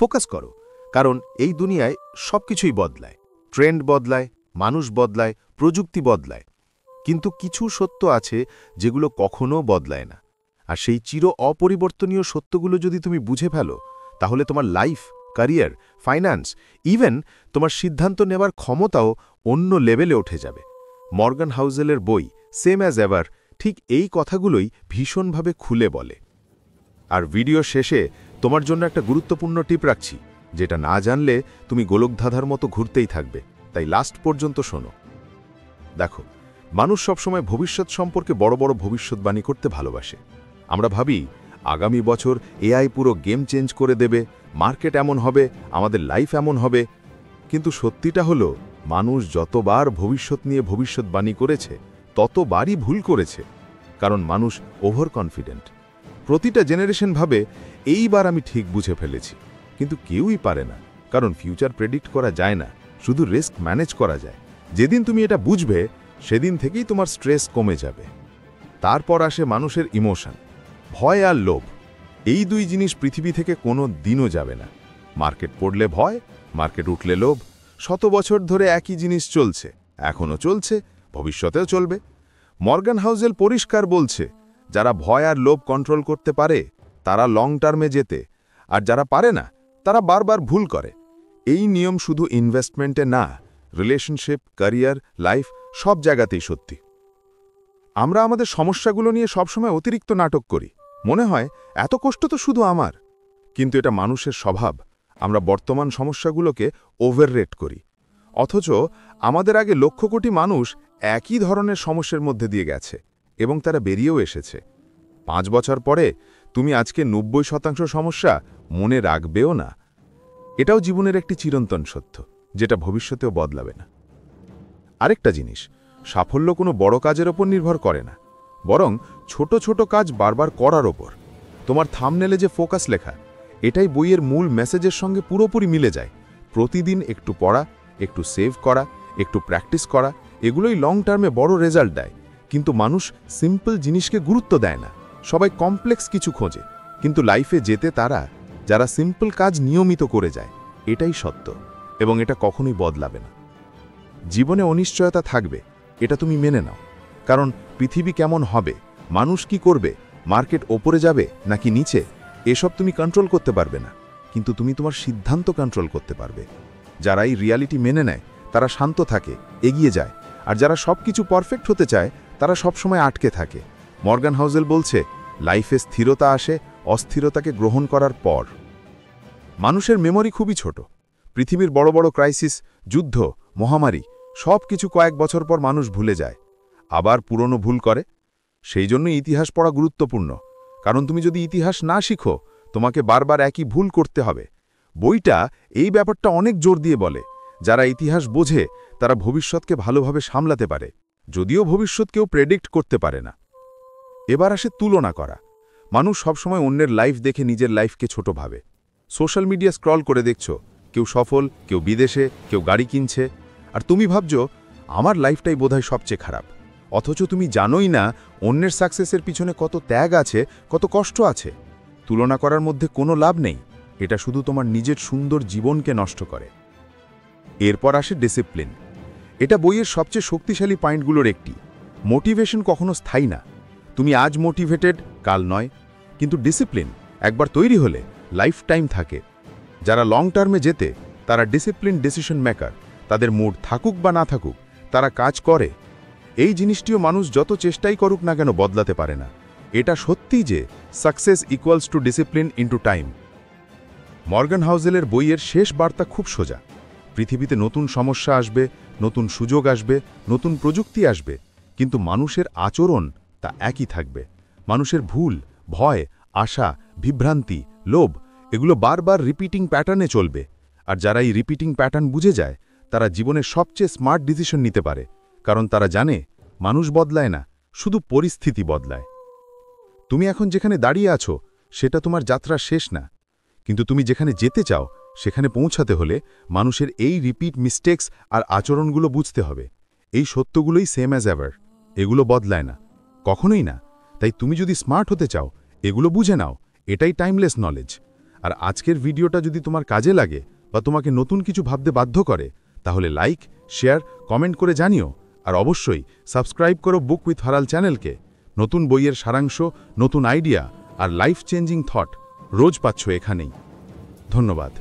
Focus করো, কারণ এই দুনিয়ায় সবকিছুই বদলায়। ট্রেন্ড বদলায়, মানুষ বদলায়, প্রযুক্তি বদলায়, কিন্তু কিছু সত্য আছে যেগুলো কখনো বদলায় না। আর সেই চির অপরিবর্তনীয় সত্যগুলো যদি তুমি বুঝে ফেলো, তাহলে তোমার লাইফ, ক্যারিয়ার, ফাইন্যান্স, ইভেন তোমার সিদ্ধান্ত নেওয়ার ক্ষমতাও অন্য লেভেলে উঠে যাবে। মর্গান হাউজেলের বই সেম অ্যাজ এভার ঠিক এই কথাগুলোই ভীষণভাবে খুলে বলে। আর ভিডিও শেষে তোমার জন্য একটা গুরুত্বপূর্ণ টিপ রাখছি, যেটা না জানলে তুমি গোলকধাঁধার মতো ঘুরতেই থাকবে, তাই লাস্ট পর্যন্ত শোনো। দেখো, মানুষ সবসময় ভবিষ্যৎ সম্পর্কে বড় বড় ভবিষ্যৎবাণী করতে ভালোবাসে। আমরা ভাবি আগামী বছর এআই পুরো গেম চেঞ্জ করে দেবে, মার্কেট এমন হবে, আমাদের লাইফ এমন হবে। কিন্তু সত্যিটা হলো, মানুষ যতবার ভবিষ্যৎ নিয়ে ভবিষ্যৎবাণী করেছে ততবারই ভুল করেছে, কারণ মানুষ ওভার কনফিডেন্ট। প্রতিটা জেনারেশন ভাবে এইবার আমি ঠিক বুঝে ফেলেছি, কিন্তু কেউই পারে না, কারণ ফিউচার প্রেডিক্ট করা যায় না, শুধু রিস্ক ম্যানেজ করা যায়। যেদিন তুমি এটা বুঝবে, সেদিন থেকেই তোমার স্ট্রেস কমে যাবে। তারপর আসে মানুষের ইমোশন, ভয় আর লোভ। এই দুই জিনিস পৃথিবী থেকে কোনো দিনও যাবে না। মার্কেট পড়লে ভয়, মার্কেট উঠলে লোভ। 100 বছর ধরে একই জিনিস চলছে, এখনও চলছে, ভবিষ্যতেও চলবে। মর্গান হাউজেল পরিষ্কার বলছে, যারা ভয় আর লোভ কন্ট্রোল করতে পারে তারা লং টার্মে যেতে, আর যারা পারে না তারা বারবার ভুল করে। এই নিয়ম শুধু ইনভেস্টমেন্টে না, রিলেশনশিপ, ক্যারিয়ার, লাইফ সব জায়গাতেই সত্যি। আমরা আমাদের সমস্যাগুলো নিয়ে সবসময় অতিরিক্ত নাটক করি, মনে হয় এত কষ্ট তো শুধু আমার। কিন্তু এটা মানুষের স্বভাব, আমরা বর্তমান সমস্যাগুলোকে ওভাররেট করি। অথচ আমাদের আগে লক্ষ কোটি মানুষ একই ধরনের সমস্যার মধ্যে দিয়ে গেছে এবং তারা বেরিয়েও এসেছে। 5 বছর পরে তুমি আজকে 90% সমস্যা মনে রাখবেও না। এটাও জীবনের একটি চিরন্তন সত্য, যেটা ভবিষ্যতেও বদলাবে না। আরেকটা জিনিস, সাফল্য কোনো বড় কাজের ওপর নির্ভর করে না, বরং ছোট ছোট কাজ বারবার করার ওপর। তোমার থাম্বনেলে যে ফোকাস লেখা, এটাই বইয়ের মূল মেসেজের সঙ্গে পুরোপুরি মিলে যায়। প্রতিদিন একটু পড়া, একটু সেভ করা, একটু প্র্যাকটিস করা, এগুলোই লং টার্মে বড় রেজাল্ট দেয়। কিন্তু মানুষ সিম্পল জিনিসকে গুরুত্ব দেয় না, সবাই কমপ্লেক্স কিছু খোঁজে। কিন্তু লাইফে যেতে তারা যারা সিম্পল কাজ নিয়মিত করে যায়, এটাই সত্য, এবং এটা কখনোই বদলাবে না। জীবনে অনিশ্চয়তা থাকবে, এটা তুমি মেনে নাও, কারণ পৃথিবী কেমন হবে, মানুষ কি করবে, মার্কেট ওপরে যাবে নাকি নিচে, এসব তুমি কন্ট্রোল করতে পারবে না, কিন্তু তুমি তোমার সিদ্ধান্ত কন্ট্রোল করতে পারবে। যারা এই রিয়ালিটি মেনে নেয় তারা শান্ত থাকে, এগিয়ে যায়, আর যারা সব কিছু পারফেক্ট হতে চায় তারা সবসময় আটকে থাকে। মর্গান হাউজেল বলছে, লাইফে স্থিরতা আসে অস্থিরতাকে গ্রহণ করার পর। মানুষের মেমোরি খুবই ছোট। পৃথিবীর বড় বড় ক্রাইসিস, যুদ্ধ, মহামারী সব কিছু কয়েক বছর পর মানুষ ভুলে যায়, আবার পুরনো ভুল করে। সেই জন্য ইতিহাস পড়া গুরুত্বপূর্ণ, কারণ তুমি যদি ইতিহাস না শিখো, তোমাকে বারবার একই ভুল করতে হবে। বইটা এই ব্যাপারটা অনেক জোর দিয়ে বলে, যারা ইতিহাস বোঝে তারা ভবিষ্যৎকে ভালোভাবে সামলাতে পারে, যদিও ভবিষ্যৎ কেউ প্রেডিক্ট করতে পারে না। এবার আসে তুলনা করা। মানুষ সবসময় অন্যের লাইফ দেখে নিজের লাইফকে ছোট ভাবে। সোশ্যাল মিডিয়া স্ক্রল করে দেখছো, কেউ সফল, কেউ বিদেশে, কেউ গাড়ি কিনছে, আর তুমি ভাবছো আমার লাইফটাই বোধহয় সবচেয়ে খারাপ। অথচ তুমি জানোই না অন্যের সাকসেসের পিছনে কত ত্যাগ আছে, কত কষ্ট আছে। তুলনা করার মধ্যে কোনো লাভ নেই, এটা শুধু তোমার নিজের সুন্দর জীবনকে নষ্ট করে। এরপর আসে ডিসিপ্লিন। এটা বইয়ের সবচেয়ে শক্তিশালী পয়েন্টগুলোর একটি। মোটিভেশন কখনো স্থায়ী না, তুমি আজ মোটিভেটেড, কাল নয়, কিন্তু ডিসিপ্লিন একবার তৈরি হলে লাইফ টাইম থাকে। যারা লং টার্মে যেতে তারা ডিসিপ্লিন ডিসিশন মেকার, তাদের মুড থাকুক বা না থাকুক তারা কাজ করে। এই জিনিসটিও মানুষ যত চেষ্টাই করুক না কেন বদলাতে পারে না। এটা সত্যি যে success equals to discipline into time. Morgan হাউজেলের বইয়ের শেষ বার্তা খুব সোজা। পৃথিবীতে নতুন সমস্যা আসবে, নতুন সুযোগ আসবে, নতুন প্রযুক্তি আসবে, কিন্তু মানুষের আচরণ তা একই থাকবে। মানুষের ভুল, ভয়, আশা, বিভ্রান্তি, লোভ এগুলো বারবার রিপিটিং প্যাটার্নে চলবে। আর যারা এই রিপিটিং প্যাটার্ন বুঝে যায় তারা জীবনের সবচেয়ে স্মার্ট ডিসিশন নিতে পারে, কারণ তারা জানে মানুষ বদলায় না, শুধু পরিস্থিতি বদলায়। তুমি এখন যেখানে দাঁড়িয়ে আছো সেটা তোমার যাত্রা শেষ না, কিন্তু তুমি যেখানে যেতে চাও সেখানে পৌঁছাতে হলে মানুষের এই রিপিট মিস্টেক্স আর আচরণগুলো বুঝতে হবে। এই সত্যগুলোই সেম অ্যাজ এভার, এগুলো বদলায় না, কখনোই না। তাই তুমি যদি স্মার্ট হতে চাও, এগুলো বুঝে নাও, এটাই টাইমলেস নলেজ। আর আজকের ভিডিওটা যদি তোমার কাজে লাগে বা তোমাকে নতুন কিছু ভাবতে বাধ্য করে, তাহলে লাইক, শেয়ার, কমেন্ট করে জানিও। আর অবশ্যই সাবস্ক্রাইব করো বুক উইথ হারাল চ্যানেলকে। নতুন বইয়ের সারাংশ, নতুন আইডিয়া আর লাইফ চেঞ্জিং থট রোজ পাচ্ছ এখানেই। ধন্যবাদ।